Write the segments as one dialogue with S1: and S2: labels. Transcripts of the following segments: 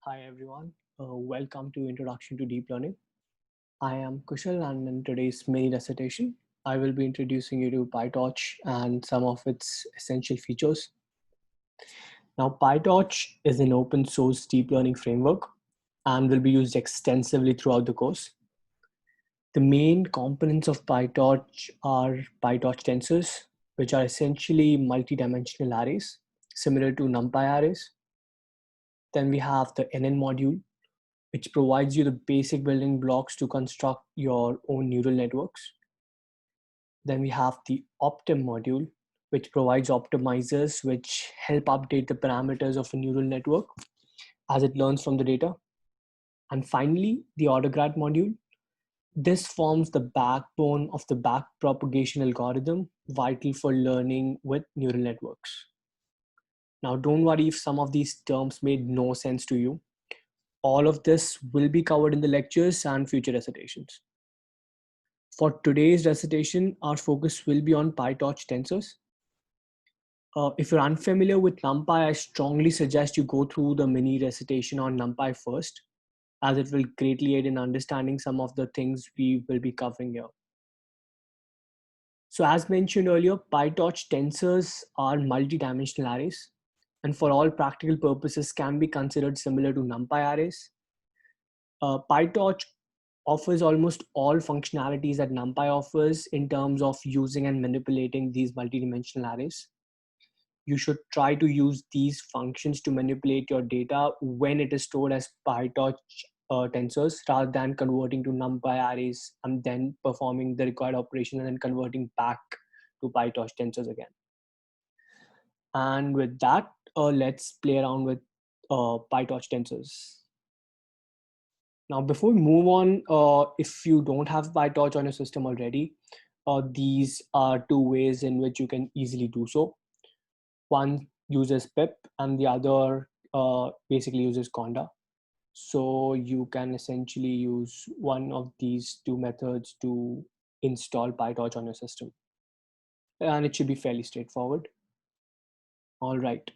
S1: Hi everyone, welcome to Introduction to Deep Learning. I am Kushal, and in today's mini recitation, I will be introducing you to PyTorch and some of its essential features. Now, PyTorch is an open source deep learning framework and will be used extensively throughout the course. The main components of PyTorch are PyTorch tensors, which are essentially multi-dimensional arrays, similar to NumPy arrays. Then we have the NN module, which provides you the basic building blocks to construct your own neural networks. Then we have the Optim module, which provides optimizers which help update the parameters of a neural network as it learns from the data. And finally, the autograd module. This forms the backbone of the backpropagation algorithm, vital for learning with neural networks. Now, don't worry if some of these terms made no sense to you. All of this will be covered in the lectures and future recitations. For today's recitation, our focus will be on PyTorch tensors. If you're unfamiliar with NumPy, I strongly suggest you go through the mini recitation on NumPy first, as it will greatly aid in understanding some of the things we will be covering here. So as mentioned earlier, PyTorch tensors are multi-dimensional arrays, and for all practical purposes can be considered similar to NumPy arrays. PyTorch offers almost all functionalities that NumPy offers in terms of using and manipulating these multidimensional arrays. You should try to use these functions to manipulate your data when it is stored as PyTorch tensors rather than converting to NumPy arrays and then performing the required operation and then converting back to PyTorch tensors again. And with that, let's play around with PyTorch tensors. Now, before we move on, if you don't have PyTorch on your system already, these are two ways in which you can easily do so. One uses pip and the other basically uses conda. So you can essentially use one of these two methods to install PyTorch on your system. And it should be fairly straightforward. All right.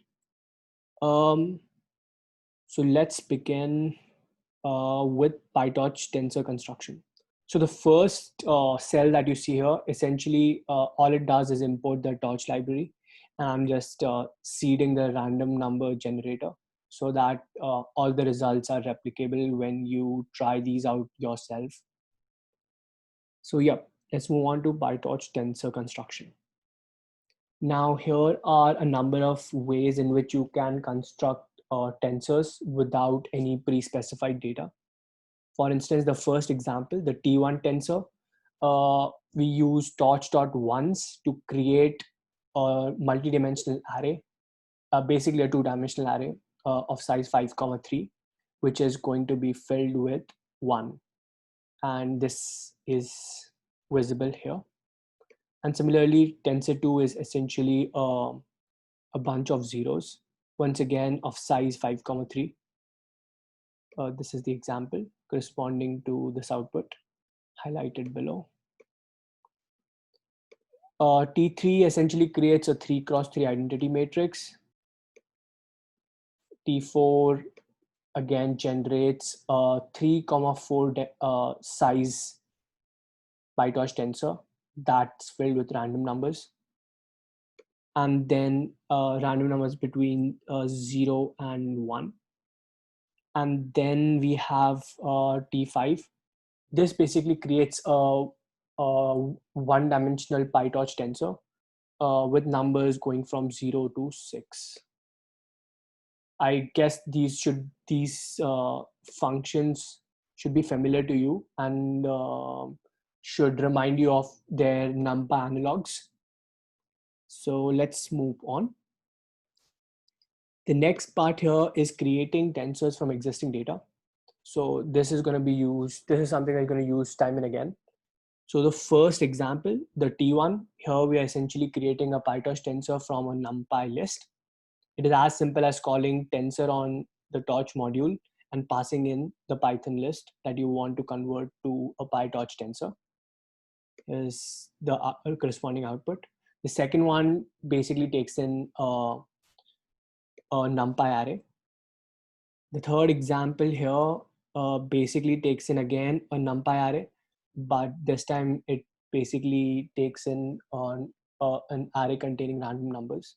S1: Um, so let's begin with PyTorch tensor construction. So the first cell that you see here, essentially all it does is import the torch library. And I'm just seeding the random number generator so that all the results are replicable when you try these out yourself. So yeah, let's move on to PyTorch tensor construction. Now here are a number of ways in which you can construct tensors without any pre-specified data. For instance, the first example, the T1 tensor, we use torch.ones to create a multidimensional array, basically a two-dimensional array of size 5, 3, which is going to be filled with 1. And this is visible here. And similarly, tensor 2 is essentially a bunch of zeros, once again of size 5, 3. This is the example corresponding to this output highlighted below. T3 essentially creates a 3 cross 3 identity matrix. T4 again generates a 3, 4 size PyTorch tensor that's filled with random numbers. And then random numbers between 0 and 1. And then we have T5. This basically creates a one-dimensional PyTorch tensor with numbers going from 0 to 6. I guess these functions should be familiar to you and should remind you of their NumPy analogs. So let's move on. The next part here is creating tensors from existing data. So this is going to be used. This is something I'm going to use time and again. So the first example, the T1, here we are essentially creating a PyTorch tensor from a NumPy list. It is as simple as calling tensor on the torch module and passing in the Python list that you want to convert to a PyTorch tensor is the corresponding output. The second one basically takes in a NumPy array. The third example here basically takes in again a NumPy array, but this time it basically takes in on an array containing random numbers.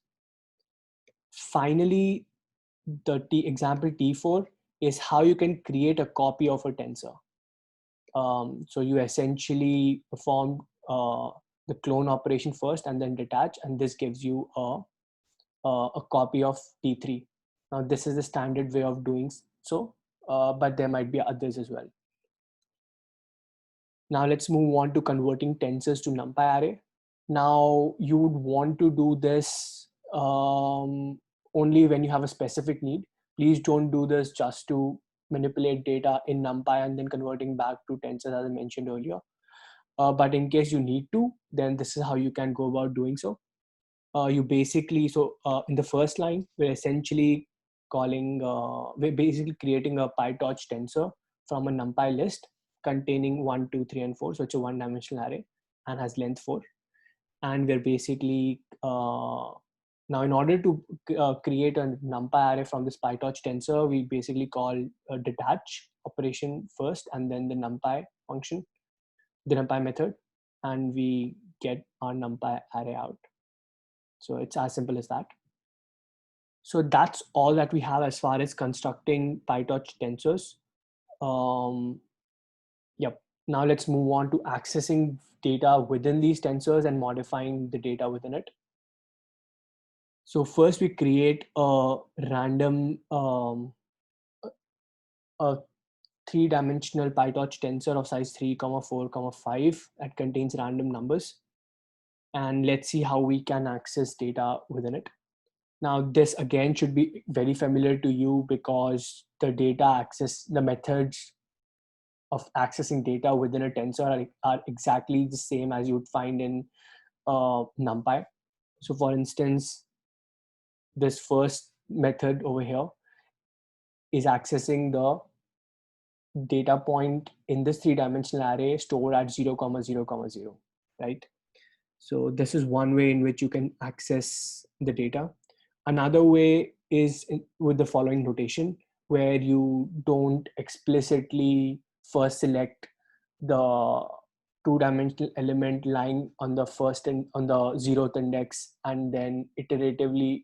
S1: Finally, the example T4 is how you can create a copy of a tensor. So you essentially perform the clone operation first and then detach, and this gives you a copy of T3. Now this is the standard way of doing so, but there might be others as well. Now let's move on to converting tensors to NumPy array. Now you would want to do this only when you have a specific need. Please don't do this just to manipulate data in NumPy and then converting back to tensors as I mentioned earlier. But in case you need to, then this is how you can go about doing so. You basically, in the first line, we're essentially we're basically creating a PyTorch tensor from a NumPy list containing 1, 2, 3, and 4. So it's a one-dimensional array and has length 4. And we're basically, now in order to create a NumPy array from this PyTorch tensor, we basically call a detach operation first and then the NumPy function, the NumPy method, and we get our NumPy array out. So it's as simple as that. So that's all that we have as far as constructing PyTorch tensors. Yep. Now let's move on to accessing data within these tensors and modifying the data within it. So first we create a random, a three-dimensional PyTorch tensor of size 3, 4, 5 that contains random numbers. And let's see how we can access data within it. Now, this again should be very familiar to you because the methods of accessing data within a tensor are exactly the same as you would find in NumPy. So for instance, this first method over here is accessing the data point in this three-dimensional array stored at 0, 0, 0, right? So this is one way in which you can access the data. Another way is with the following notation, where you don't explicitly first select the two-dimensional element lying on the first and on the 0th index and then iteratively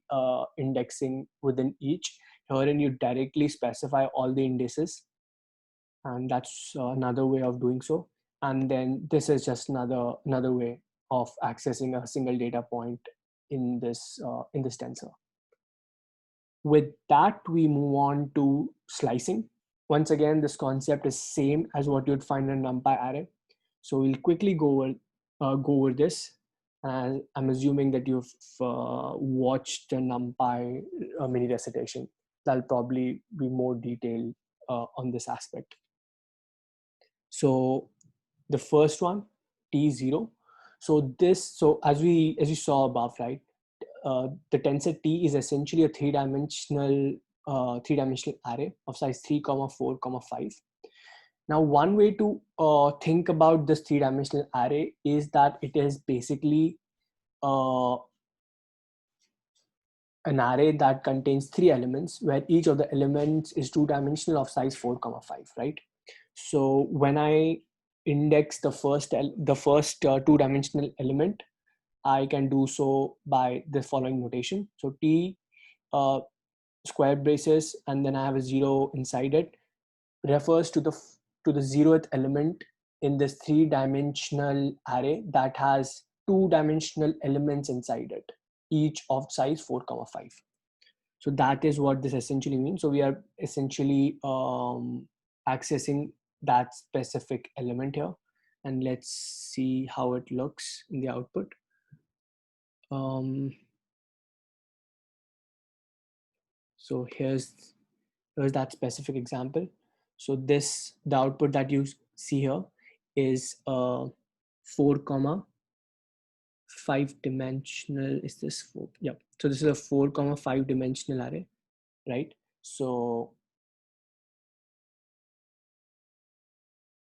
S1: indexing within each. Herein you directly specify all the indices, and that's another way of doing so. And then this is just another way of accessing a single data point in this tensor. With that, we move on to slicing. Once again, this concept is same as what you'd find in NumPy array. So we'll quickly go over this. And I'm assuming that you've watched the NumPy mini recitation. That'll probably be more detailed on this aspect. So the first one, T0. So as we saw above, right? The tensor T is essentially a three-dimensional array of size 3, 4, 5. Now, one way to think about this three-dimensional array is that it is basically uh, an array that contains 3 elements, where each of the elements is two-dimensional of size 4, 5, right? So when I index the first two-dimensional element, I can do so by the following notation. So T square braces, and then I have a 0 inside it, refers to the 0th element in this three-dimensional array that has two-dimensional elements inside it, each of size 4, 5. So that is what this essentially means. So we are essentially accessing that specific element here, and let's see how it looks in the output. So here's that specific example. So the output that you see here is a 4, 5 dimensional. Is this 4? Yeah. So this is a 4, 5 dimensional array, right? So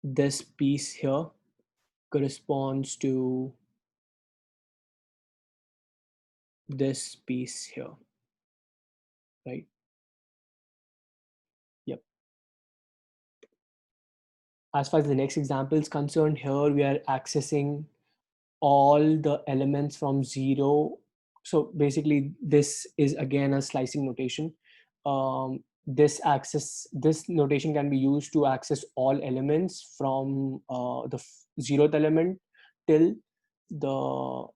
S1: this piece here corresponds to this piece here, right? as far as the next example is concerned, here we are accessing all the elements from 0. So basically this is again a slicing notation. This notation can be used to access all elements from the 0th element till the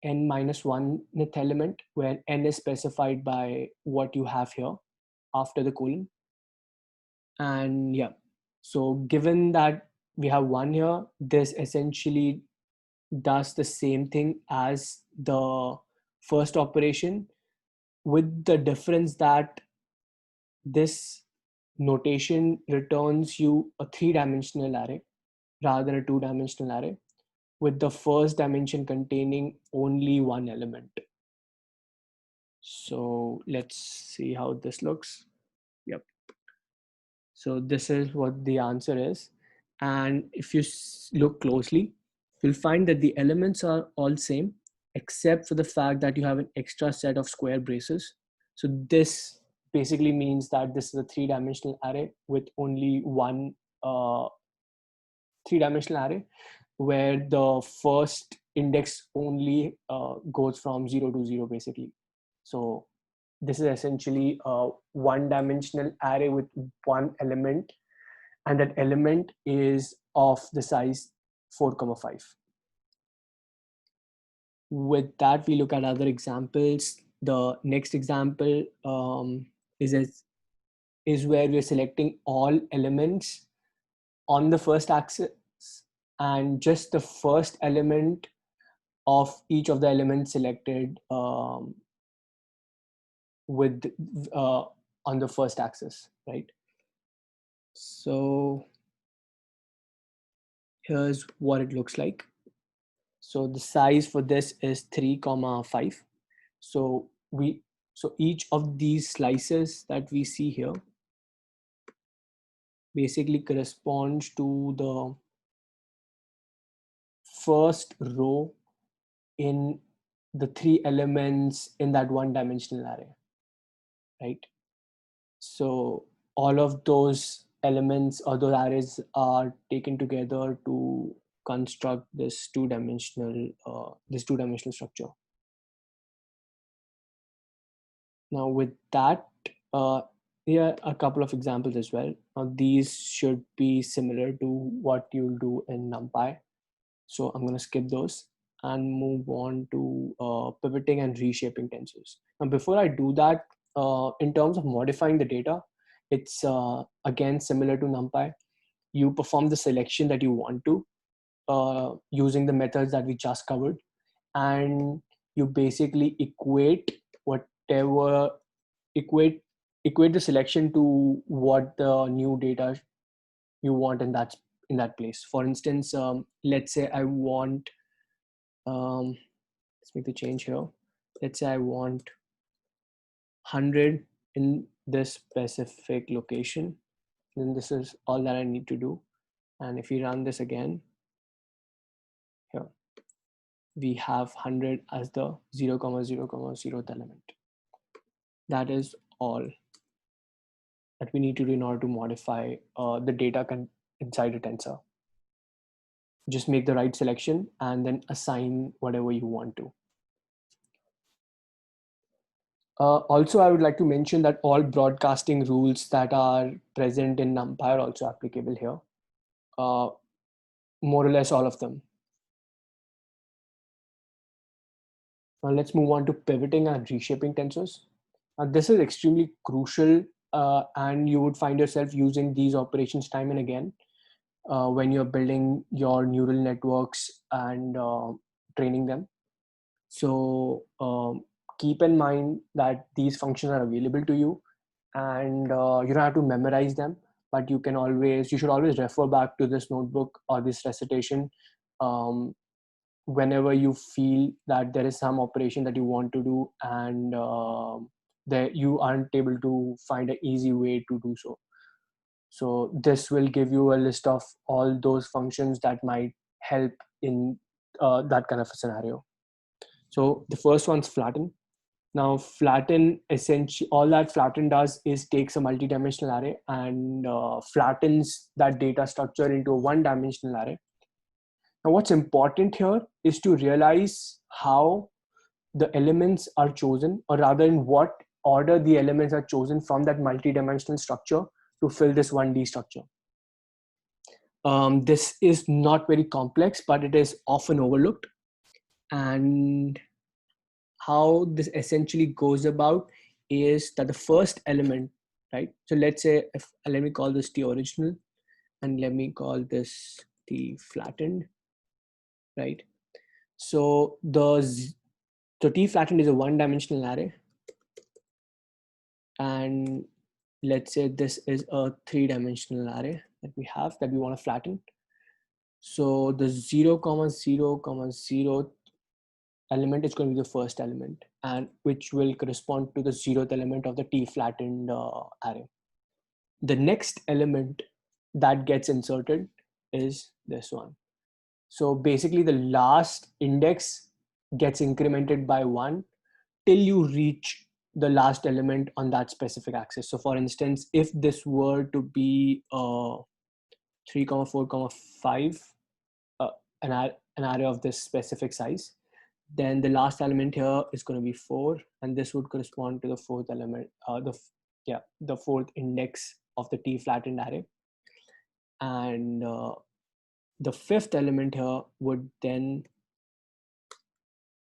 S1: n minus 1th element, where n is specified by what you have here after the colon. And yeah, so given that we have 1 here, this essentially does the same thing as the first operation, with the difference that this notation returns you a 3-dimensional array rather than a 2-dimensional array, with the first dimension containing only one element. So let's see how this looks. Yep. So this is what the answer is. And if you look closely, you'll find that the elements are all same, except for the fact that you have an extra set of square braces. So this basically means that this is a 3-dimensional array with only one 3-dimensional array, where the first index only goes from 0 to 0 basically. So this is essentially a 1-dimensional array with one element, and that element is of the size 4,5. With that, we look at other examples. The next example is where we're selecting all elements on the first axis, and just the first element of each of the elements selected with on the first axis, right? So here's what it looks like. So the size for this is 3,5. So each of these slices that we see here basically corresponds to the first row in the 3 elements in that 1-dimensional array, right? So all of those elements or those arrays are taken together to construct this two-dimensional structure. Now with that, here are a couple of examples as well. Now these should be similar to what you'll do in NumPy. So I'm going to skip those and move on to pivoting and reshaping tensors. Now before I do that, in terms of modifying the data, it's again similar to NumPy. You perform the selection that you want to using the methods that we just covered, and you basically whatever equate the selection to what the new data you want in that place. For instance, let's say I want let's make the change here. Let's say I want 100 in this specific location. Then this is all that I need to do. And if we run this again, here we have 100 as the 0, 0, 0th element. That is all that we need to do in order to modify the data inside a tensor. Just make the right selection and then assign whatever you want to. Also, I would like to mention that all broadcasting rules that are present in NumPy are also applicable here. More or less all of them. Now let's move on to pivoting and reshaping tensors. This is extremely crucial, and you would find yourself using these operations time and again when you're building your neural networks and training them. So keep in mind that these functions are available to you, and you don't have to memorize them, but you should always refer back to this notebook or this recitation whenever you feel that there is some operation that you want to do and that you aren't able to find an easy way to do so. So this will give you a list of all those functions that might help in that kind of a scenario. So the first one's flatten. Now flatten, essentially all that flatten does is takes a multi-dimensional array and flattens that data structure into a one-dimensional array. Now what's important here is to realize how the elements are chosen, or rather in what order the elements are chosen from that multi-dimensional structure to fill this 1D structure. This is not very complex, but it is often overlooked. And how this essentially goes about is that the first element, right? So let's say, let me call this T original and let me call this T flattened, right? So so T flattened is a one-dimensional array, and let's say this is a three-dimensional array that we want to flatten. So the 0, 0, 0 element is going to be the first element, and which will correspond to the 0th element of the T flattened array. The next element that gets inserted is this one. So basically the last index gets incremented by 1 till you reach the last element on that specific axis. So for instance, if this were to be 3, 4, 5, an array of this specific size, then the last element here is going to be 4, and this would correspond to the fourth element, the fourth index of the T flattened array. And the fifth element here would then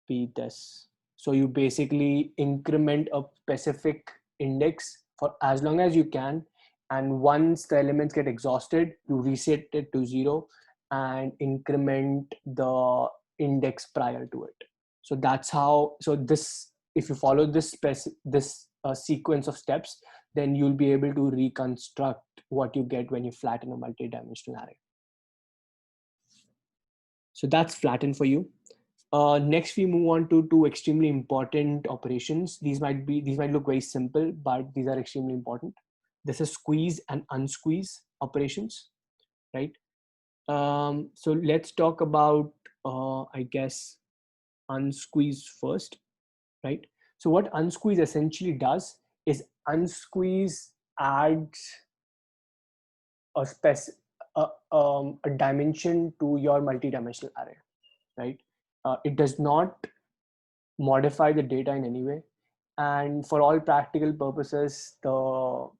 S1: be this. So you basically increment a specific index for as long as you can, and once the elements get exhausted, you reset it to 0 and increment the index prior to it. So that's how, so this, if you follow this sequence of steps, then you'll be able to reconstruct what you get when you flatten a multi-dimensional array. So that's flatten for you. Next, we move on to two extremely important operations. These might look very simple, but these are extremely important. This is squeeze and unsqueeze operations, right? So let's talk about, I guess, unsqueeze first, right? So what unsqueeze essentially does is unsqueeze adds a a dimension to your multi-dimensional array, right? It does not modify the data in any way, and for all practical purposes, so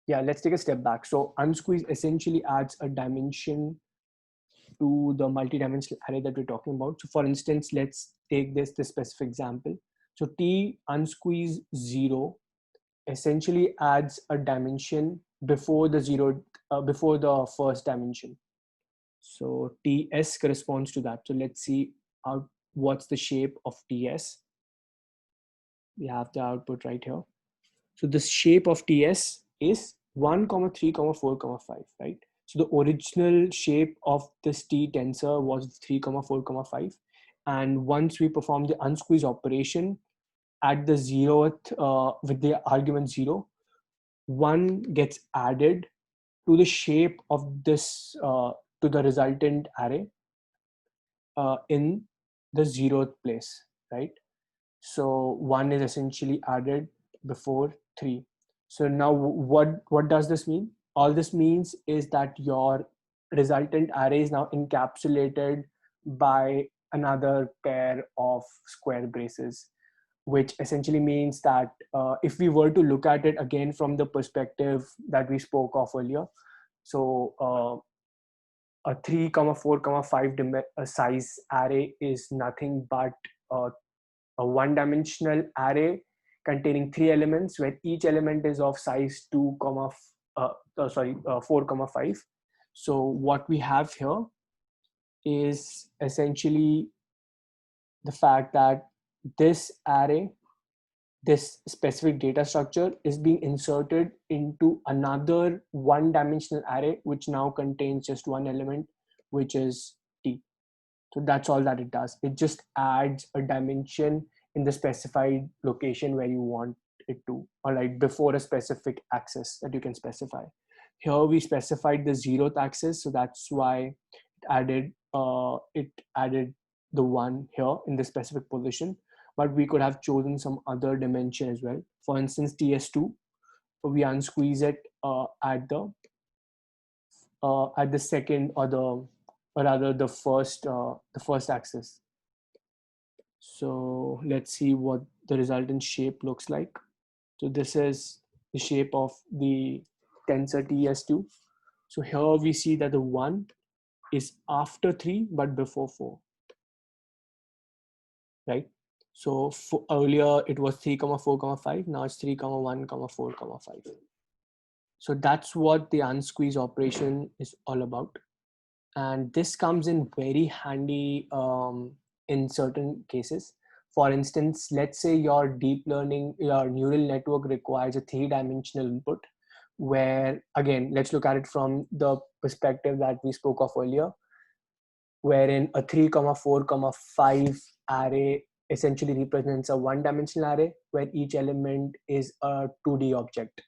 S1: yeah, let's take a step back. So unsqueeze essentially adds a dimension to the multi-dimensional array that we're talking about. So for instance, let's take this specific example. So T unsqueeze 0 essentially adds a dimension before before the first dimension. So TS corresponds to that. So let's see what's the shape of TS. We have the output right here. So the shape of TS is 1, 3, 4, 5, right? So the original shape of this T tensor was 3, 4, 5. And once we perform the unsqueeze operation at the 0th, with the argument 0, 1 gets added to the shape of this, to the resultant array in the 0th place, right? So 1 is essentially added before 3. So now what does this mean? All this means is that your resultant array is now encapsulated by another pair of square braces, which essentially means that if we were to look at it again from the perspective that we spoke of earlier, so a 3, 4, 5 size array is nothing but a one-dimensional array containing 3 elements, where each element is of size 4, 5. So what we have here is essentially the fact that this array, this specific data structure, is being inserted into another one-dimensional array, which now contains just one element, which is T. So that's all that it does. It just adds a dimension in the specified location where you want it to, or like before a specific axis that you can specify. Here we specified the 0th axis, so that's why it added the 1 here in this specific position, but we could have chosen some other dimension as well. For instance, TS2, we unsqueeze it at the second or rather the first axis. So let's see what the resultant shape looks like. So this is the shape of the tensor TS2. So here we see that the 1 is after 3 but before 4, right? So earlier it was 3 comma 4 comma 5, now it's 3 comma 1 comma 4 comma 5. So that's what the unsqueeze operation is all about. And this comes in very handy in certain cases. For instance, let's say your deep learning, your neural network requires a 3-dimensional input, where again, let's look at it from the perspective that we spoke of earlier, wherein a 3 comma 4 comma 5 array essentially represents a 1-dimensional array where each element is a 2D object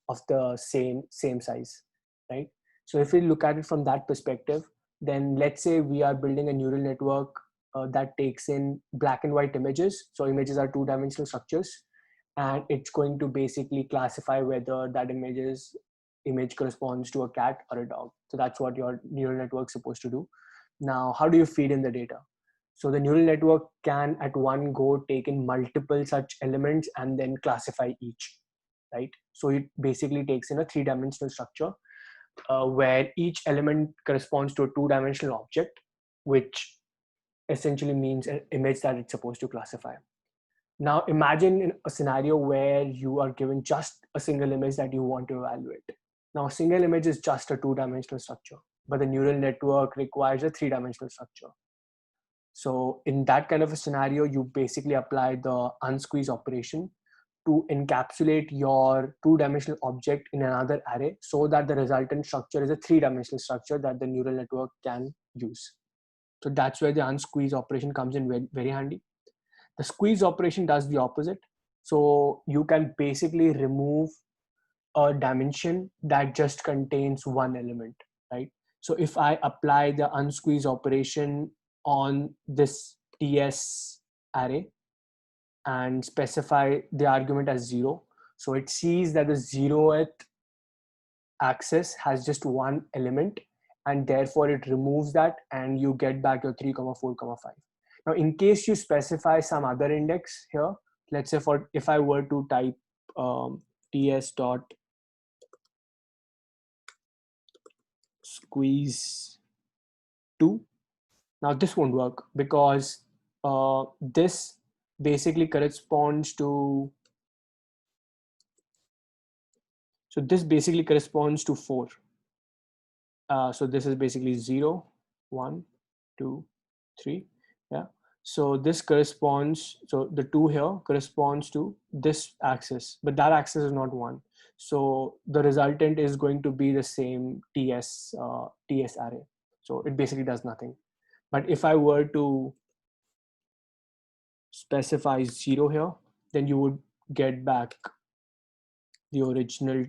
S1: of the same size, right? So if we look at it from that perspective, then let's say we are building a neural network that takes in black and white images. So images are 2-dimensional structures, and it's going to basically classify whether that image corresponds to a cat or a dog. So that's what your neural network is supposed to do. Now, how do you feed in the data? So the neural network can at one go take in multiple such elements and then classify each, right? So it basically takes in a 3-dimensional structure where each element corresponds to a 2-dimensional object, which essentially means an image that it's supposed to classify. Now imagine in a scenario where you are given just a single image that you want to evaluate. Now a single image is just a 2-dimensional structure, but the neural network requires a 3-dimensional structure. So in that kind of a scenario, you basically apply the unsqueeze operation to encapsulate your 2-dimensional object in another array so that the resultant structure is a 3-dimensional structure that the neural network can use. So that's where the unsqueeze operation comes in very, very handy. The squeeze operation does the opposite. So you can basically remove a dimension that just contains one element, right? So if I apply the unsqueeze operation on this TS array and specify the argument as 0, so it sees that the 0th axis has just one element, and therefore it removes that, and you get back your 3 comma 4 comma 5. Now in case you specify some other index here, let's say for if I were to type ts dot squeeze 2, now this won't work because this basically corresponds to, so this basically corresponds to 4. So this is basically 0, 1, 2, 3. Yeah. So this corresponds, so the 2 here corresponds to this axis, but that axis is not 1. So the resultant is going to be the same TS array. So it basically does nothing. But if I were to specify 0 here, then you would get back the original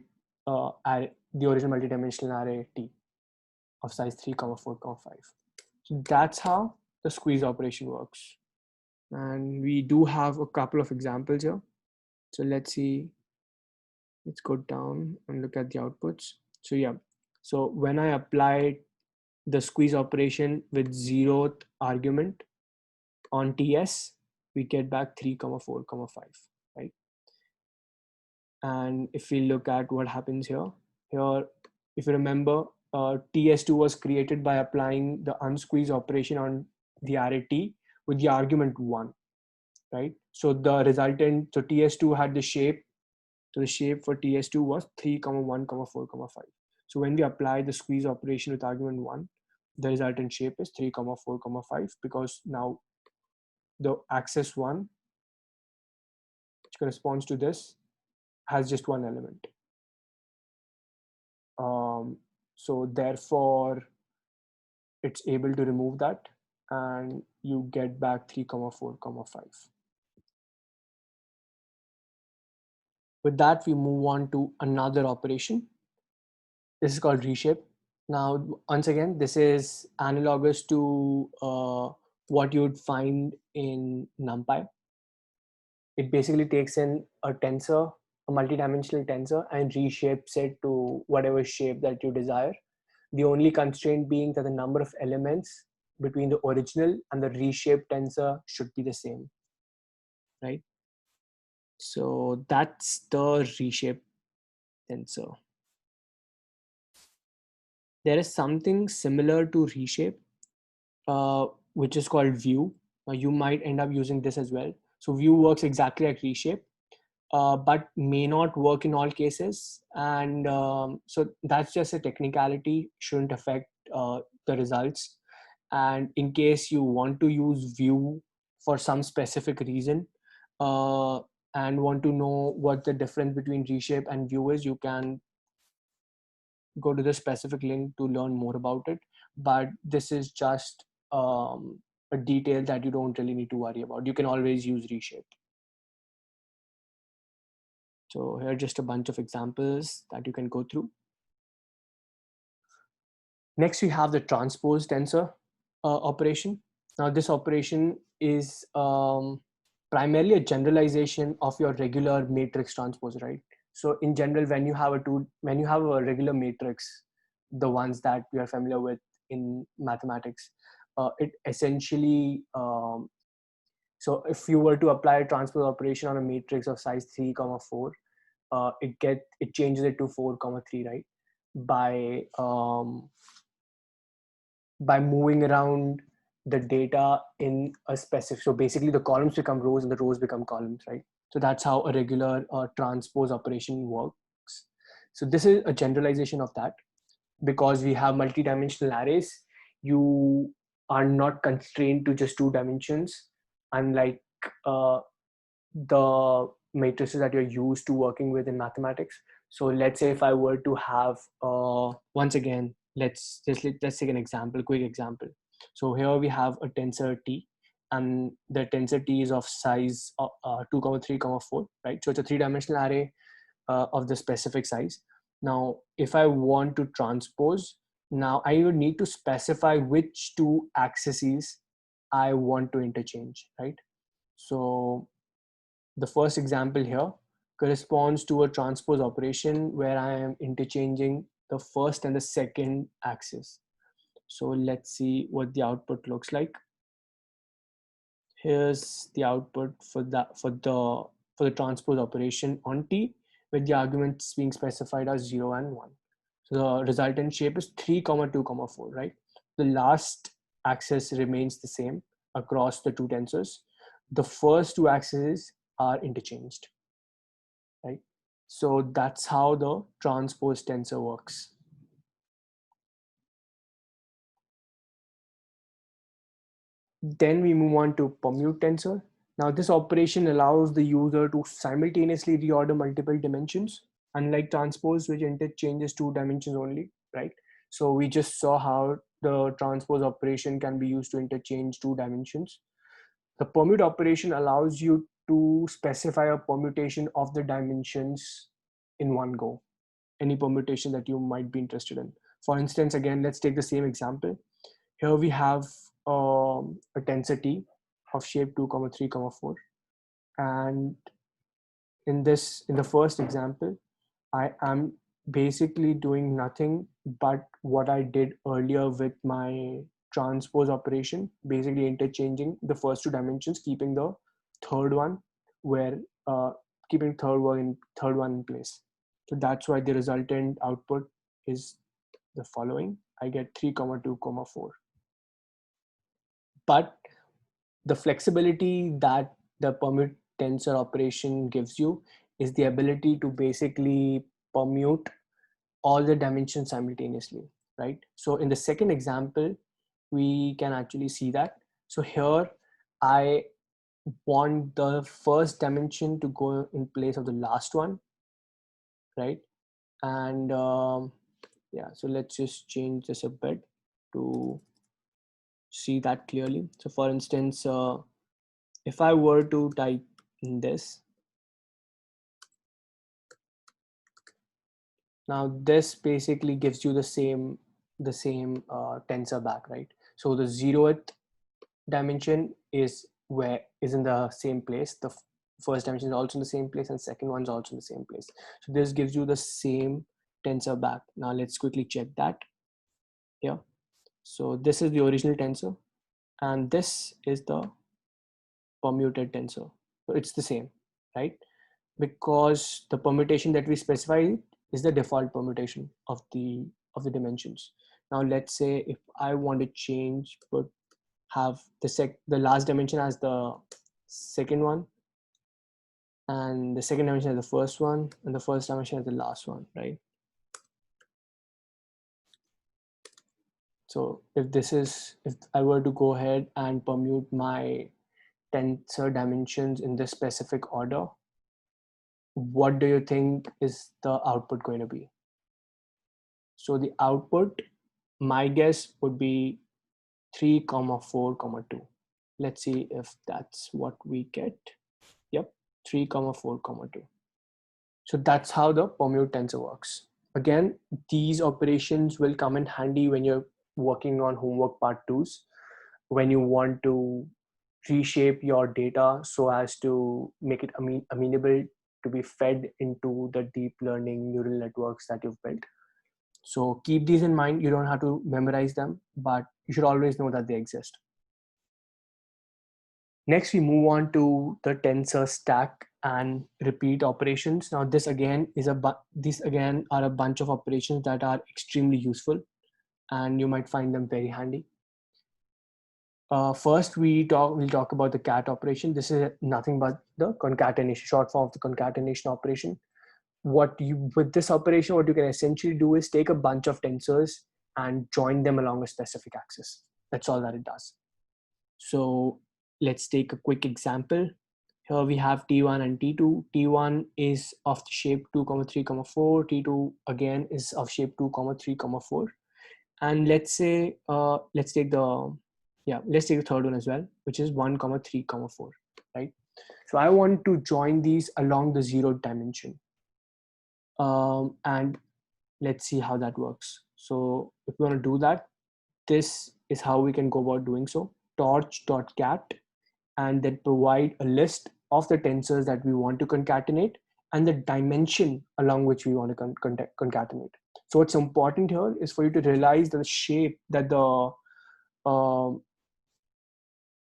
S1: array, the original multidimensional array T of size 3 comma 4 comma 5. So that's how the squeeze operation works. And we do have a couple of examples here. So let's see, let's go down and look at the outputs. So yeah, so when I apply the squeeze operation with 0th argument on TS, we get back 3 comma 4 comma 5, right? And if we look at what happens here, if you remember, TS2 was created by applying the unsqueeze operation on the array T with the argument 1, right? So the resultant, so TS2 had the shape, so the shape for TS2 was 3 comma 1 comma 4 comma 5. So when we apply the squeeze operation with argument 1, the resultant shape is 3 comma 4 comma 5, because now the axis 1, which corresponds to this, has just one element. So therefore it's able to remove that, and you get back 3 comma 4 comma 5. With that, we move on to another operation. This is called reshape. Now once again, this is analogous to what you would find in NumPy. It basically takes in a tensor, a multidimensional tensor, and reshapes it to whatever shape that you desire. The only constraint being that the number of elements between the original and the reshaped tensor should be the same, right? So that's the reshaped tensor. There is something similar to reshape, which is called view. You might end up using this as well. So view works exactly like reshape, but may not work in all cases. And so that's just a technicality, shouldn't affect the results. And in case you want to use view for some specific reason, uh, and want to know what the difference between reshape and view is, you can go to the specific link to learn more about it. But this is just a detail that you don't really need to worry about. You can always use reshape. So here are just a bunch of examples that you can go through. Next, we have the transpose tensor operation. Now, this operation is primarily a generalization of your regular matrix transpose, right? So in general, when you have a regular matrix, the ones that we are familiar with in mathematics, it essentially so if you were to apply a transpose operation on a matrix of size 3 comma 4, it changes it to 4 comma 3, right? By moving around the data in a specific, so basically the columns become rows and the rows become columns, right? So that's how a regular transpose operation works. So this is a generalization of that. Because we have multi-dimensional arrays, you are not constrained to just 2 dimensions, unlike the matrices that you're used to working with in mathematics. So let's say if I were to have, once again, let's take an example, quick example. So here we have a tensor T, and the tensor T is of size 2 comma 3 comma 4, right? So it's a 3 dimensional array of the specific size. Now if I want to transpose, now I would need to specify which 2 axes I want to interchange, right? So the first example here corresponds to a transpose operation where I am interchanging the first and the second axis. So let's see what the output looks like. Here's the output for the transpose operation on T, with the arguments being specified as 0 and 1. So the resultant shape is 3 comma 2 comma 4, right? The last axis remains the same across the two tensors. The first 2 axes are interchanged, right? So that's how the transpose tensor works. Then we move on to permute tensor. Now this operation allows the user to simultaneously reorder multiple dimensions, unlike transpose, which interchanges 2 dimensions only, right? So we just saw how the transpose operation can be used to interchange 2 dimensions. The permute operation allows you to specify a permutation of the dimensions in one go, any permutation that you might be interested in. For instance, again, let's take the same example. Here we have a tensor T of shape 2 comma 3 comma 4, and in the first example, I am basically doing nothing but what I did earlier with my transpose operation, basically interchanging the first 2 dimensions, keeping the third one where keeping third one in place. So that's why the resultant output is the following. I get 3 comma 2 comma 4. But the flexibility that the permute tensor operation gives you is the ability to basically permute all the dimensions simultaneously, right? So in the second example, we can actually see that. So here I want the first dimension to go in place of the last one, right? And yeah, so let's just change this a bit to see that clearly. So for instance, if I were to type in this, now this basically gives you the same tensor back, right? So the 0th dimension is in the same place. The first dimension is also in the same place, and second one's also in the same place. So this gives you the same tensor back. Now let's quickly check that. Yeah. So this is the original tensor, and this is the permuted tensor. So it's the same, right? Because the permutation that we specify is the default permutation of the dimensions. Now let's say if I want to change, but have the last dimension as the second one, and the second dimension as the first one, and the first dimension as the last one, right? So if I were to go ahead and permute my tensor dimensions in this specific order, what do you think is the output going to be? So the output, my guess would be 3, 4, 2. Let's see if that's what we get. Yep, 3, 4, 2. So that's how the permute tensor works. Again, these operations will come in handy when you're working on homework part 2s, when you want to reshape your data so as to make it amenable to be fed into the deep learning neural networks that you've built. So keep these in mind. You don't have to memorize them, but you should always know that they exist. Next, we move on to the tensor stack and repeat operations. Now, this again are a bunch of operations that are extremely useful, and you might find them very handy. First, we'll talk about the cat operation. This is nothing but the concatenation, short form of the concatenation operation. With this operation, what you can essentially do is take a bunch of tensors and join them along a specific axis. That's all that it does. So let's take a quick example. Here we have T1 and T2. T1 is of the shape 2, 3, 4. T2 again is of shape 2, 3, 4. And let's say, let's take the third one as well, which is 1, 3, 4, right? So I want to join these along the 0th dimension. And let's see how that works. So if we want to do that, this is how we can go about doing so. Torch.cat, and then provide a list of the tensors that we want to concatenate and the dimension along which we want to concatenate. So what's important here is for you to realize that the shape that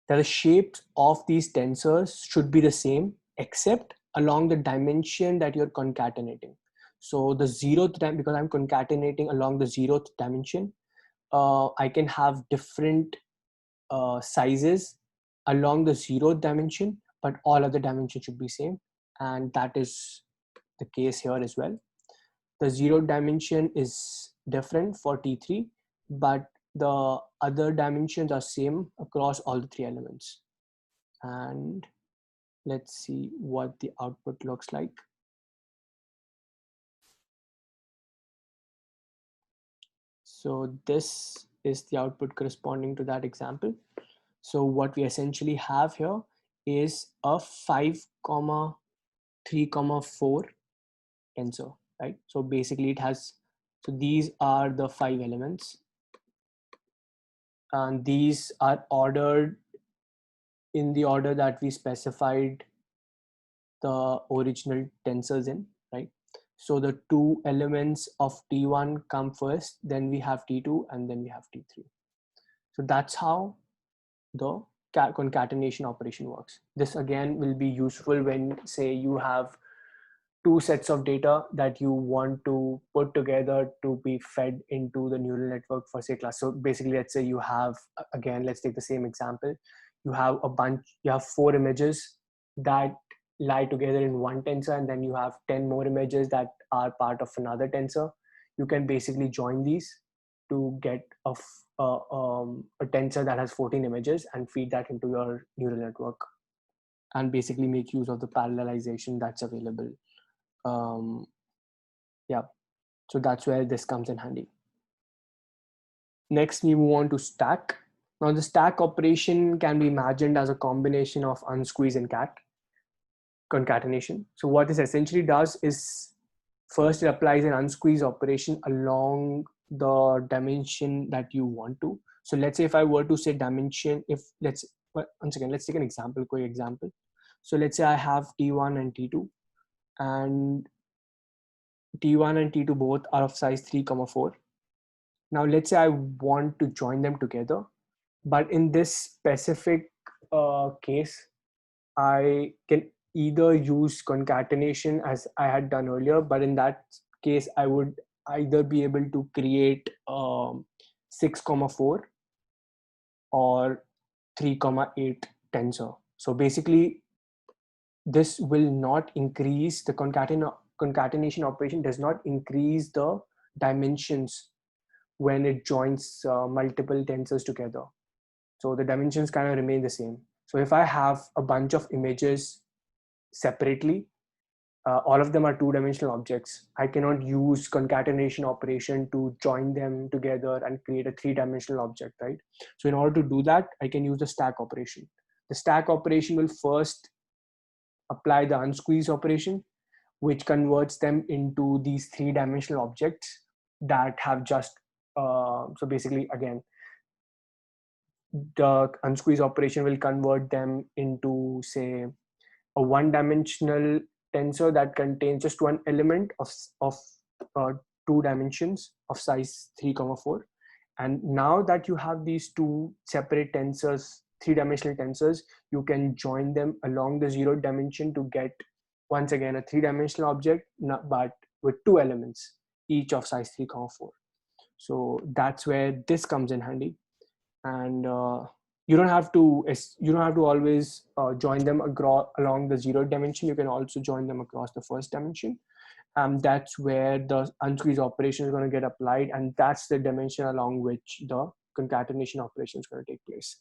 S1: the shapes of these tensors should be the same, except along the dimension that you're concatenating. So the 0th time, because I'm concatenating along the 0th dimension, I can have different sizes along the 0th dimension, but all other dimensions should be same. And that is the case here as well. The 0th dimension is different for T3, but the other dimensions are same across all the 3 elements. And let's see what the output looks like. So this is the output corresponding to that example. So what we essentially have here is a 5, 3, 4 tensor, right? So basically so these are the 5 elements, and these are ordered in the order that we specified the original tensors in, right? So the 2 elements of T1 come first, then we have T2, and then we have T3. So that's how the concatenation operation works. This again will be useful when, say, you have 2 sets of data that you want to put together to be fed into the neural network for, say, class. So basically, let's say you have, again, let's take the same example. You have 4 images that lie together in one tensor, and then you have 10 more images that are part of another tensor. You can basically join these to get a tensor that has 14 images and feed that into your neural network, and basically make use of the parallelization that's available. Yeah, so that's where this comes in handy. Next, we move on to stack. Now the stack operation can be imagined as a combination of unsqueeze and concatenation. So what this essentially does is, first it applies an unsqueeze operation along the dimension that you want to. So let's say if I were to say dimension, if let's But once again, let's take an example, quick example. So let's say I have T1 and T2, and T1 and T2 both are of size 3, 4. Now let's say I want to join them together, but in this specific case, I can either use concatenation as I had done earlier, but in that case, I would either be able to create 6, 4 or 3, 8 tensor. So basically, this will not increase the concatenation operation does not increase the dimensions when it joins multiple tensors together. So the dimensions kind of remain the same. So if I have a bunch of images separately, all of them are two-dimensional objects. I cannot use concatenation operation to join them together and create a three-dimensional object, right? So in order to do that, I can use the stack operation. The stack operation will first apply the unsqueeze operation, which converts them into these three-dimensional objects that have just so basically again the unsqueeze operation will convert them into, say, a one-dimensional tensor that contains just one element of uh, two dimensions of size 3, 4. And now that you have these two separate tensors, three-dimensional tensors, you can join them along the zero dimension to get, once again, a three-dimensional object, but with two elements, each of size 3, 4. So that's where this comes in handy. And you don't have to always join them along the zero dimension. You can also join them across the first dimension. That's where the unsqueeze operation is going to get applied, and that's the dimension along which the concatenation operation is going to take place.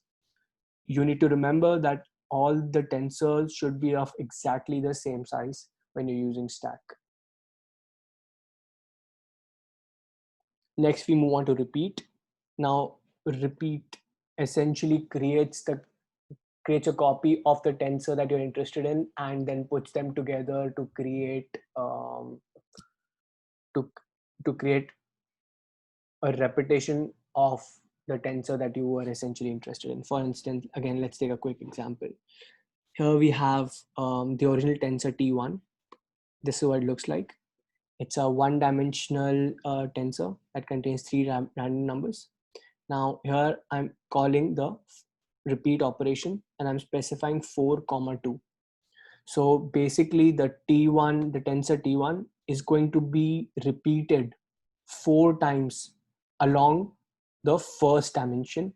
S1: You need to remember that all the tensors should be of exactly the same size when you're using stack. Next, we move on to repeat. Now, repeat essentially creates a copy of the tensor that you're interested in and then puts them together to create to create a repetition of the tensor that you were essentially interested in. For instance, again, let's take a quick example. Here we have the original tensor T1. This is what it looks like. It's a one-dimensional tensor that contains three random numbers. Now here I'm calling the repeat operation and I'm specifying 4, 2. So basically the tensor T1 is going to be repeated 4 times along the first dimension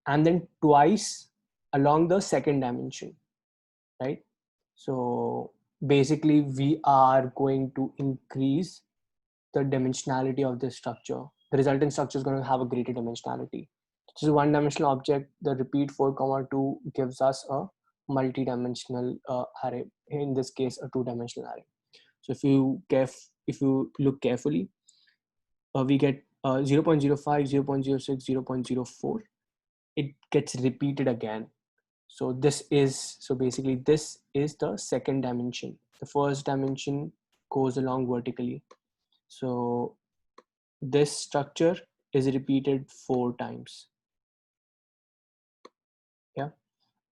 S1: and then twice along the second dimension, right? So basically we are going to increase the dimensionality of this structure. The resulting structure is going to have a greater dimensionality. This is a one-dimensional object. The repeat 4, 2 gives us a multi-dimensional array. In this case, a two-dimensional array. So if you look carefully, we get 0 0.05, 0 0.06, 0 0.04. It gets repeated again. So basically this is the second dimension. The first dimension goes along vertically. So this structure is repeated 4 times. Yeah.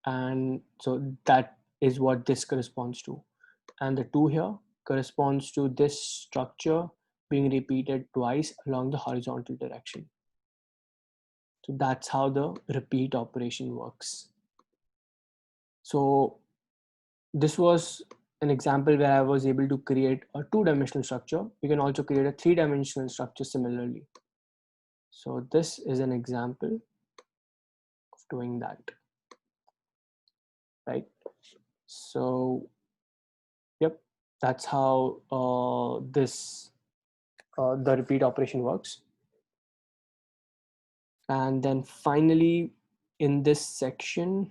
S1: And so that is what this corresponds to. And the 2 here corresponds to this structure being repeated twice along the horizontal direction. So that's how the repeat operation works. So this was an example where I was able to create a two-dimensional structure. You can also create a three-dimensional structure similarly. So this is an example of doing that, right? So, yep, that's how the repeat operation works. And then finally, in this section,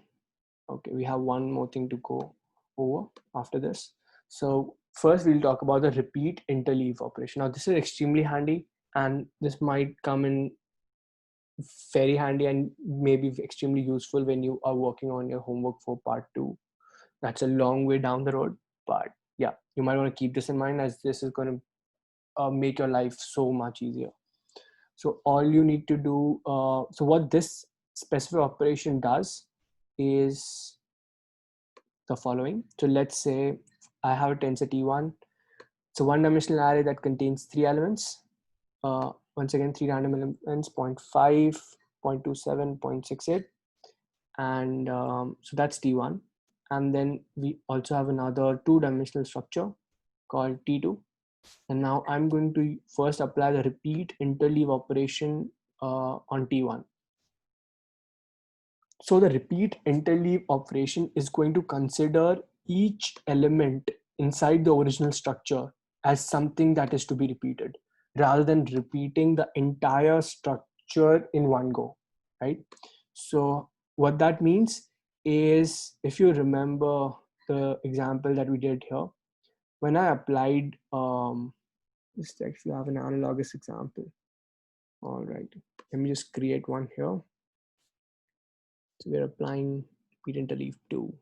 S1: okay, we have one more thing to go over after this. So first we'll talk about the repeat interleave operation. Now this is extremely handy and this might come in very handy and maybe extremely useful when you are working on your homework for part 2. That's a long way down the road, but yeah, you might want to keep this in mind as this is going to make your life so much easier. So all you need to do, so what this specific operation does is the following. So let's say I have a tensor T1. It's a one-dimensional array that contains 3 elements. Once again, 3 random elements, 0.5, 0.27, 0.68. And so that's T1. And then we also have another 2-dimensional structure called T2. And now I'm going to first apply the repeat interleave operation on T1. So the repeat interleave operation is going to consider each element inside the original structure as something that is to be repeated rather than repeating the entire structure in one go, right? So what that means is, if you remember the example that we did here, when I applied, just actually have an analogous example. All right, let me just create one here. So we're applying repeat interleave 2.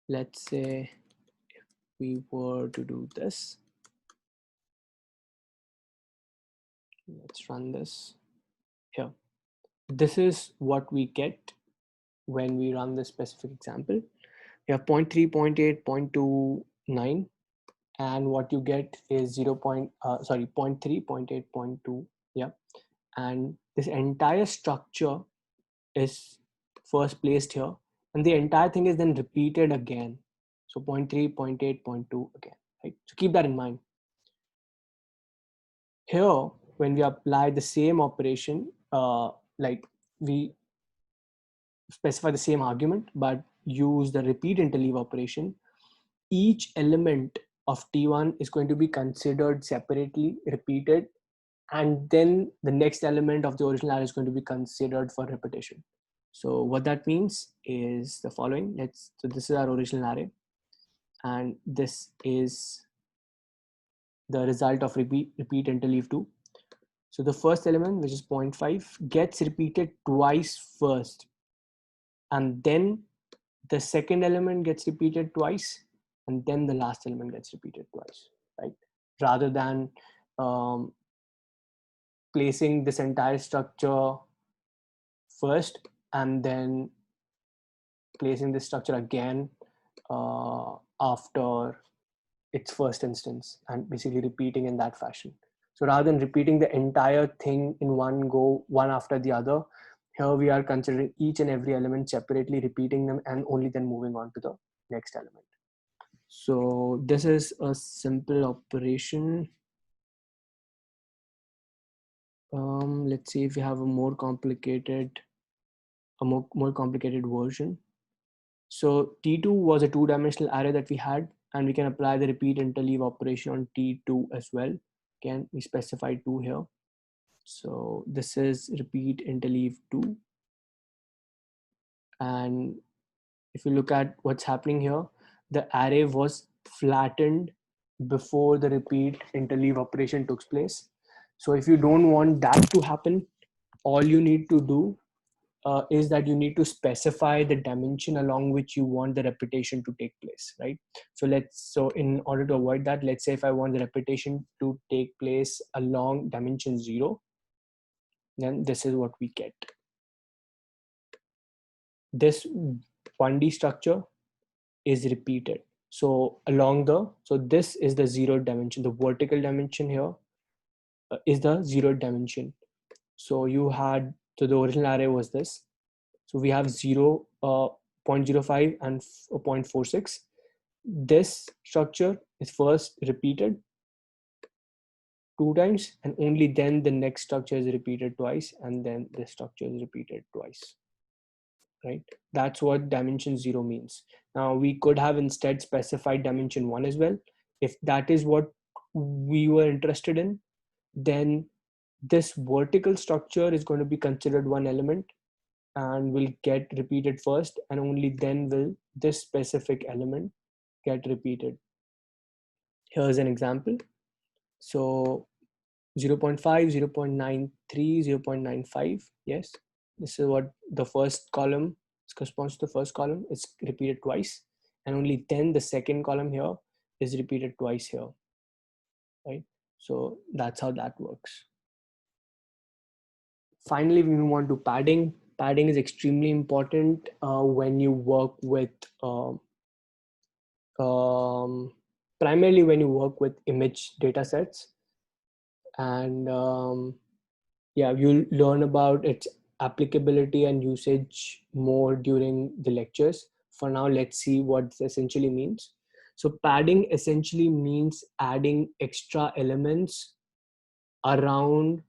S1: Let's say we were to do this. Let's run this here. This is what we get when we run this specific example. You have 0.3, 0.8, 0.29, and what you get is 0.3, 0.8, 0.2. Yeah, and this entire structure is first placed here, and the entire thing is then repeated again. So 0.3, 0.8, 0.2 again, right? So keep that in mind. Here, when we apply the same operation, like we specify the same argument, but use the repeat interleave operation, each element of T1 is going to be considered separately, repeated, and then the next element of the original array is going to be considered for repetition. So what that means is the following. So this is our original array, and this is the result of repeat interleave 2. So the first element, which is 0.5, gets repeated twice first, and then the second element gets repeated twice, and then the last element gets repeated twice, right? Rather than um, placing this entire structure first and then placing this structure again after its first instance, and basically repeating in that fashion. So rather than repeating the entire thing in one go, one after the other, here we are considering each and every element separately, repeating them, and only then moving on to the next element. So this is a simple operation. Let's see if we have a more complicated version. So T2 was a 2-dimensional array that we had, and we can apply the repeat interleave operation on T2 as well. Again, we specify 2 here. So this is repeat interleave 2. And if you look at what's happening here, the array was flattened before the repeat interleave operation took place. So if you don't want that to happen, all you need to do is that you need to specify the dimension along which you want the repetition to take place, right? So in order to avoid that, let's say if I want the repetition to take place along dimension 0, then this is what we get. This 1D structure is repeated. So this is the 0th dimension. The vertical dimension here is the 0th dimension. So the original array was this. So we have 0.05 and 0.46. This structure is first repeated 2 times, and only then the next structure is repeated twice, and then this structure is repeated twice, right? That's what dimension 0 means. Now we could have instead specified dimension 1 as well. If that is what we were interested in, then this vertical structure is going to be considered one element and will get repeated first, and only then will this specific element get repeated. Here's an example. So 0.5, 0.93, 0.95. Yes, this is what the first column corresponds to. The first column is repeated twice, and only then the second column here is repeated twice here, right? So that's how that works. Finally, we move on to padding. Padding is extremely important when you work with um, primarily when you work with image data sets. And yeah, you'll learn about its applicability and usage more during the lectures. For now, let's see what this essentially means. So padding essentially means adding extra elements around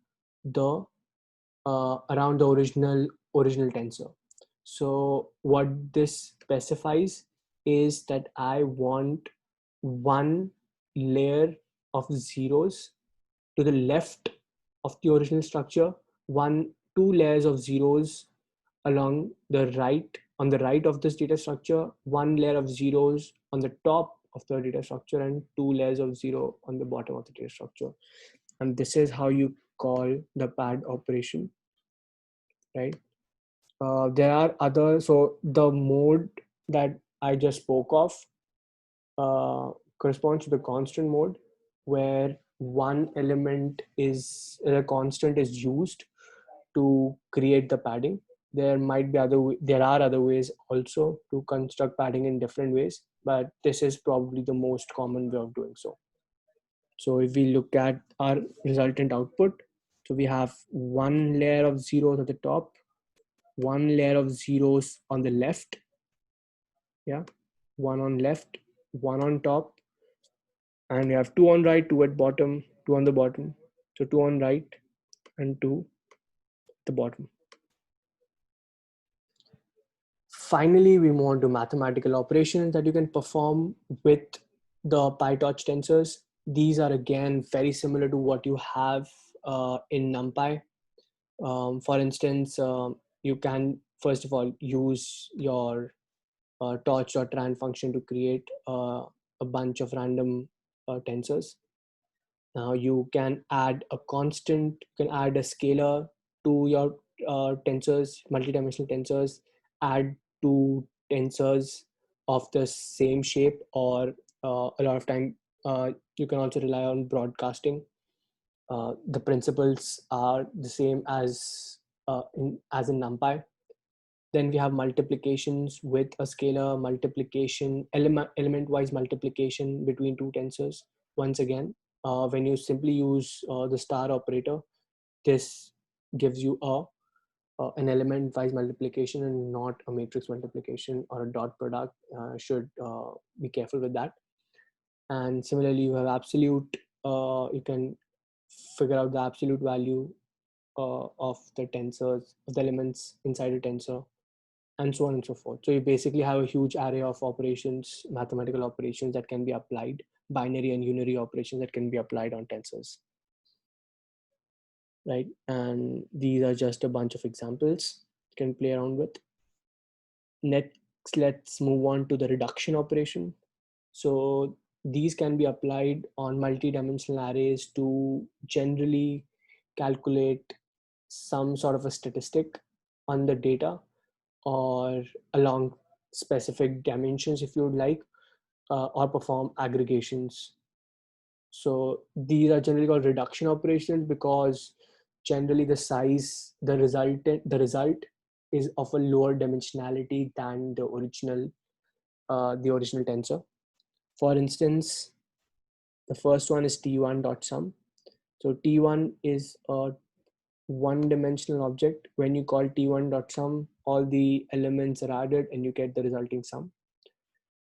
S1: the original tensor. So what this specifies is that I want one layer of zeros to the left of the original structure, two layers of zeros along the right, on the right of this data structure, one layer of zeros on the top of the data structure, and two layers of zero on the bottom of the data structure. And this is how you call the pad operation, right? There are other, so the mode that I just spoke of corresponds to the constant mode, where one element is a constant is used to create the padding. There might be there are other ways also to construct padding in different ways, but this is probably the most common way of doing so. So if we look at our resultant output, so we have one layer of zeros at the top, one layer of zeros on the left, yeah, one on left, one on top, and we have two on right, two at bottom, two on the bottom. So two on right and two at the bottom. Finally, we move on to mathematical operations that you can perform with the PyTorch tensors. These are again very similar to what you have in NumPy. For instance, you can first of all use your torch.tran function to create a bunch of random tensors. Now you can add a constant, you can add a scalar to your tensors, multidimensional tensors, add two tensors of the same shape, or a lot of time you can also rely on broadcasting. The principles are the same as in NumPy. Then we have multiplications with a scalar, multiplication, element-wise multiplication between two tensors. Once again, when you simply use the star operator, this gives you an element-wise multiplication and not a matrix multiplication or a dot product. Should be careful with that. And similarly, you have absolute. You can figure out the absolute value of the tensors, of the elements inside a tensor, and so on and so forth. So you basically have a huge array of operations, mathematical operations that can be applied, binary and unary operations that can be applied on tensors, right? And these are just a bunch of examples you can play around with. Next, let's move on to the reduction operation. So these can be applied on multi-dimensional arrays to generally calculate some sort of a statistic on the data, or along specific dimensions if you would like, or perform aggregations. So these are generally called reduction operations because generally the result is of a lower dimensionality than the original tensor. For instance, the first one is t1.sum. So t1 is a one-dimensional object. When you call t1.sum, all the elements are added and you get the resulting sum.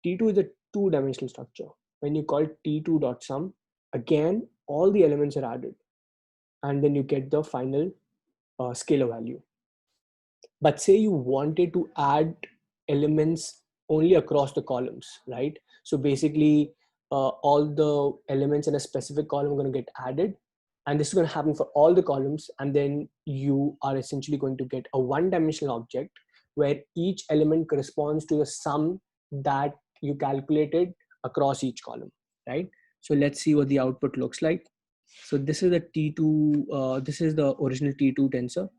S1: T2 is a two-dimensional structure. When you call t2.sum, again, all the elements are added and then you get the final scalar value. But say you wanted to add elements only across the columns, right? So basically, all the elements in a specific column are going to get added, and this is going to happen for all the columns, and then you are essentially going to get a one-dimensional object where each element corresponds to the sum that you calculated across each column, right? So let's see what the output looks like. So this is the T2, this is the original T2 tensor,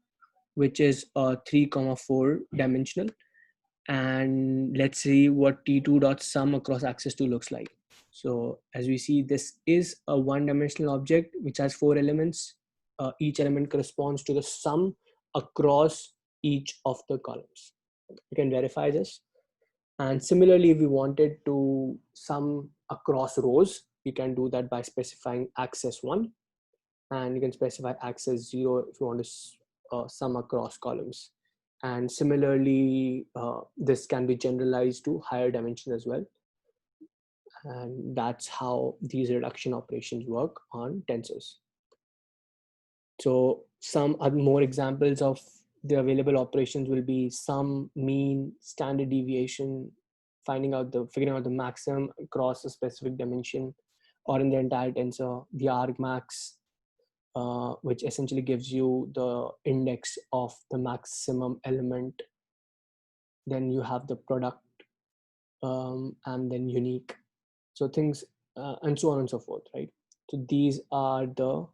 S1: which is 3,4 dimensional. And let's see what T2.sum across axis 2 looks like. So as we see, this is a one-dimensional object which has four elements. Each element corresponds to the sum across each of the columns. You can verify this. And similarly, if we wanted to sum across rows, we can do that by specifying access 1, and you can specify access 0 if you want to sum across columns. And similarly, this can be generalized to higher dimensions as well. And that's how these reduction operations work on tensors. So some other more examples of the available operations will be sum, mean, standard deviation, figuring out the maximum across a specific dimension or in the entire tensor, the argmax, which essentially gives you the index of the maximum element. Then you have the product, and then unique. So things, and so on and so forth, right? So these are the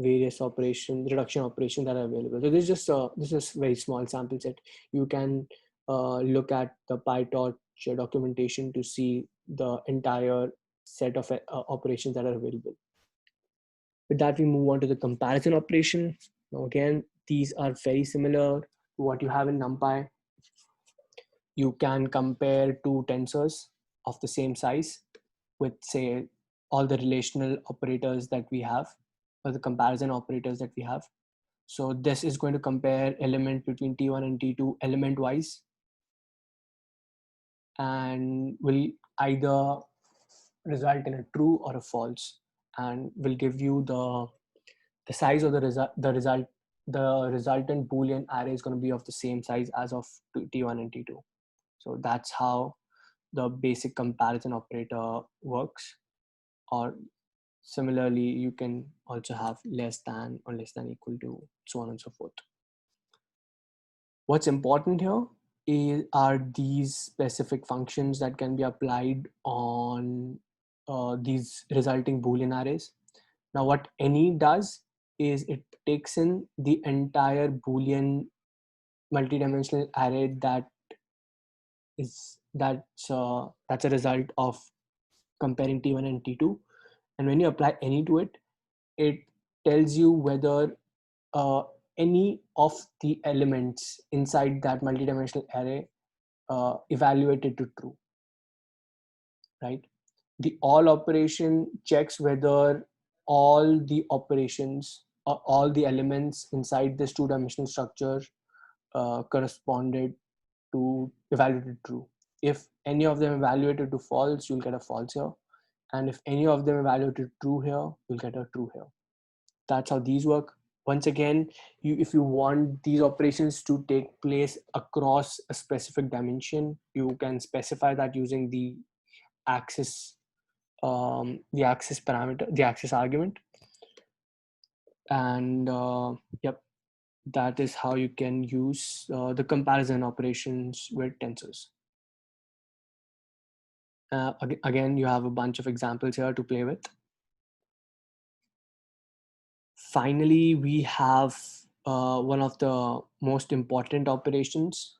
S1: various reduction operations that are available. So this is very small sample set. You can look at the PyTorch documentation to see the entire set of operations that are available. With that, we move on to the comparison operation. Now again, these are very similar to what you have in NumPy. You can compare two tensors of the same size with, say, all the relational operators that we have, or the comparison operators that we have. So this is going to compare element between T1 and T2 element wise, and will either result in a true or a false, and will give you the size of the resultant Boolean array is going to be of the same size as of T1 and T2. So that's how the basic comparison operator works. Or similarly, you can also have less than or less than equal to, so on and so forth. What's important here are these specific functions that can be applied on these resulting Boolean arrays. Now what any does is it takes in the entire Boolean multidimensional array that's a result of comparing T1 and T2. And when you apply any to it, it tells you whether any of the elements inside that multidimensional array evaluated to true, right? The all operation checks whether all the operations or all the elements inside this two-dimensional structure corresponded to evaluated true. If any of them evaluated to false, you'll get a false here. And if any of them evaluated true here, you'll get a true here. That's how these work. Once again, if you want these operations to take place across a specific dimension, you can specify that using the axis parameter, the axis argument. And yep, that is how you can use the comparison operations with tensors. Again, you have a bunch of examples here to play with. Finally, we have one of the most important operations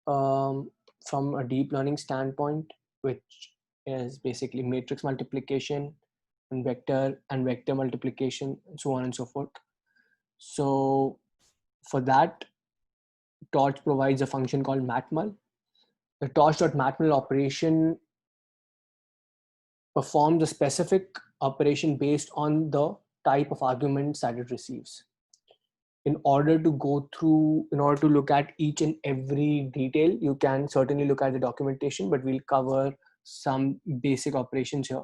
S1: from a deep learning standpoint, which is basically matrix multiplication and vector multiplication, and so on and so forth. So for that, Torch provides a function called matmul. The torch.matmul operation performs a specific operation based on the type of arguments that it receives. In order to look at each and every detail, you can certainly look at the documentation, but we'll cover some basic operations here,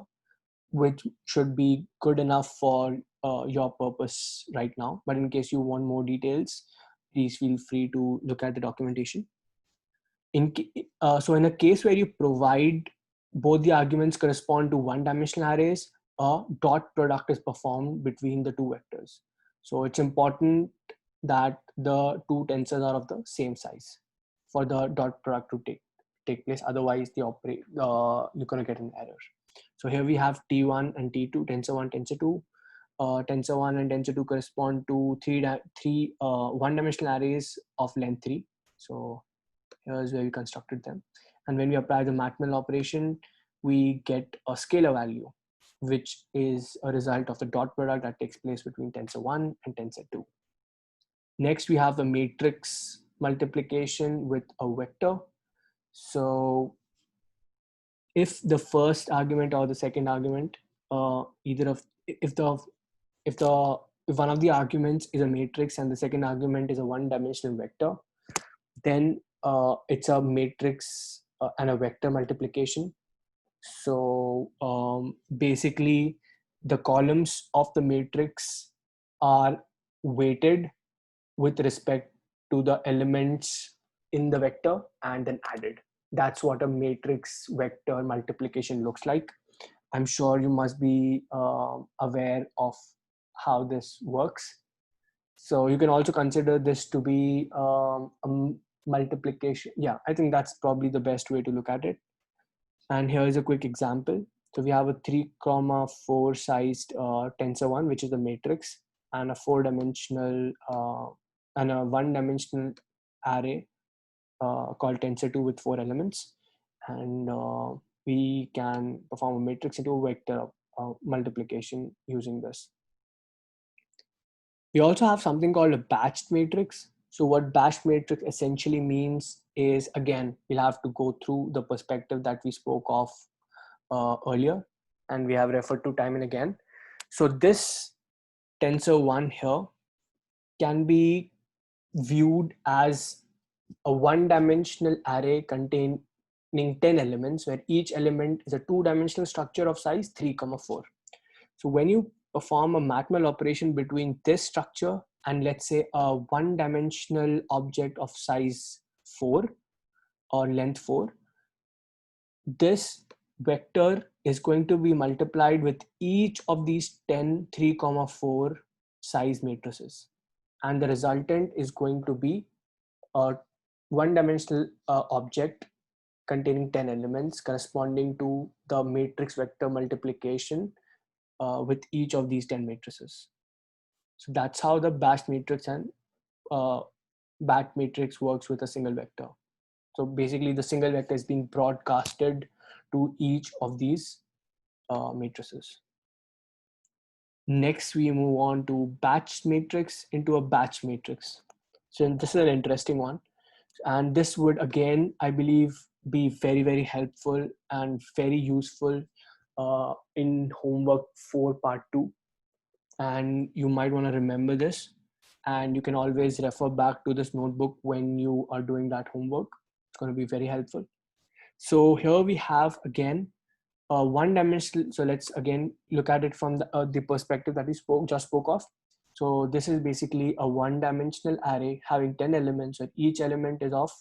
S1: which should be good enough for your purpose right now. But in case you want more details, please feel free to look at the documentation. So in a case where you provide both the arguments correspond to one-dimensional arrays, a dot product is performed between the two vectors. So it's important that the two tensors are of the same size for the dot product to take place. Otherwise, you're going to get an error. So here we have T1 and T2, tensor 1, tensor 2. Tensor 1 and tensor 2 correspond to three one-dimensional arrays of length 3. So here's where we constructed them. And when we apply the matmul operation, we get a scalar value, which is a result of the dot product that takes place between tensor 1 and tensor 2. Next, we have the matrix multiplication with a vector. So if the first argument or the second argument, either of if the if the if one of the arguments is a matrix and the second argument is a one-dimensional vector, then it's a matrix and a vector multiplication. So basically, the columns of the matrix are weighted with respect to the elements in the vector and then added. That's what a matrix vector multiplication looks like. I'm sure you must be aware of how this works. So you can also consider this to be multiplication. Yeah, I think that's probably the best way to look at it. And here is a quick example. So we have a 3, 4 sized tensor 1, which is the matrix, and a 4-dimensional and a 1-dimensional array called tensor 2 with 4 elements. And we can perform a matrix into a vector multiplication using this. We also have something called a batched matrix. So what batched matrix essentially means is, again, we'll have to go through the perspective that we spoke of earlier, and we have referred to time and again. So this tensor 1 here can be viewed as a one-dimensional array containing 10 elements, where each element is a two-dimensional structure of size 3, 4. So when you perform a mathematical operation between this structure and, let's say, a one-dimensional object of size 4 or length 4, this vector is going to be multiplied with each of these 10, 3, 4 size matrices. And the resultant is going to be a one-dimensional object containing 10 elements corresponding to the matrix vector multiplication with each of these 10 matrices. So that's how the batch matrix and batch matrix works with a single vector. So basically the single vector is being broadcasted to each of these matrices. Next, we move on to batch matrix into a batch matrix. So this is an interesting one. And this would, again, I believe, be very, very helpful and very useful in homework 4 part 2. And you might want to remember this. And you can always refer back to this notebook when you are doing that homework. It's going to be very helpful. So here we have, again, one-dimensional. So let's again look at it from the perspective that we just spoke of. So this is basically a one-dimensional array having 10 elements, where each element is of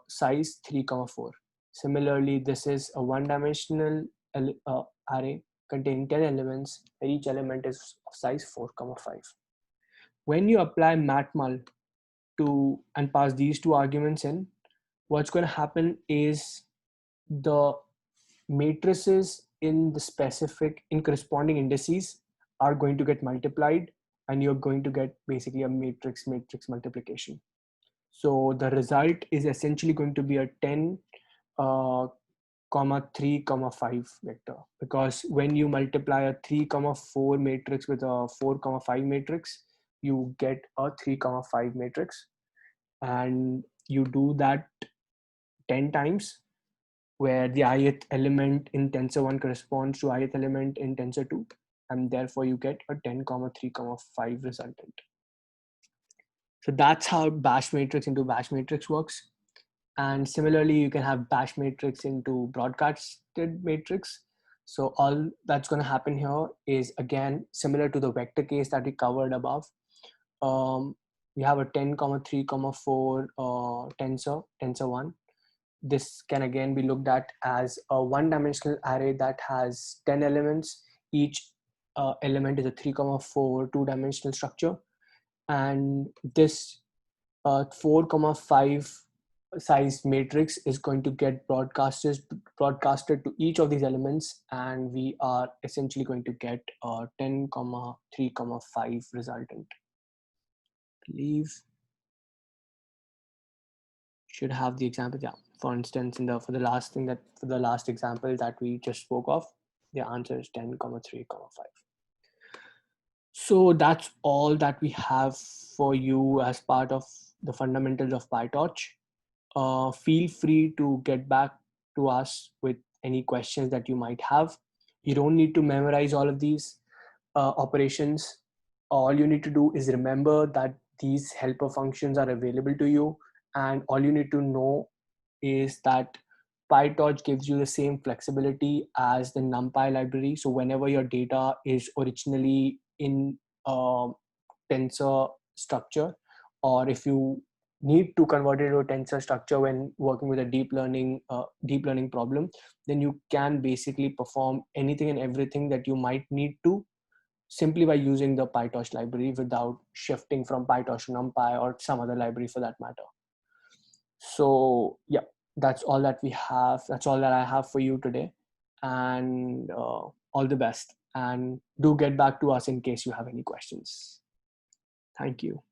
S1: size 3, 4. Similarly, this is a one-dimensional array containing 10 elements, where each element is of size 4, 5. When you apply matmul to and pass these two arguments in, what's going to happen is the matrices in the specific in corresponding indices are going to get multiplied, and you're going to get basically a matrix multiplication. So the result is essentially going to be a 10 comma 3 comma 5 vector, because when you multiply a 3 4 matrix with a 4 5 matrix, you get a 3 5 matrix, and you do that 10 times, where the ith element in tensor 1 corresponds to ith element in tensor 2, and therefore you get a 10 3 5 resultant. So that's how batch matrix into batch matrix works. And similarly, you can have batch matrix into broadcasted matrix. So all that's going to happen here is, again, similar to the vector case that we covered above. We have a 10 3 4 tensor 1. This can again be looked at as a one-dimensional array that has 10 elements. Each element is a 3 4 two-dimensional structure, and this 4 5 size matrix is going to get broadcasted to each of these elements, and we are essentially going to get a 10 3 5 resultant. I believe should have the example. Yeah, for instance, for the last example that we just spoke of, the answer is 10 3 5. So that's all that we have for you as part of the fundamentals of PyTorch. Feel free to get back to us with any questions that you might have. You don't need to memorize all of these operations. All you need to do is remember that these helper functions are available to you, and all you need to know is that PyTorch gives you the same flexibility as the NumPy library. So whenever your data is originally in a tensor structure, or if you need to convert it to a tensor structure when working with a deep learning problem, then you can basically perform anything and everything that you might need to simply by using the PyTorch library without shifting from PyTorch to NumPy or some other library for that matter. So yeah, that's all that we have. That's all that I have for you today. And all the best. And do get back to us in case you have any questions. Thank you.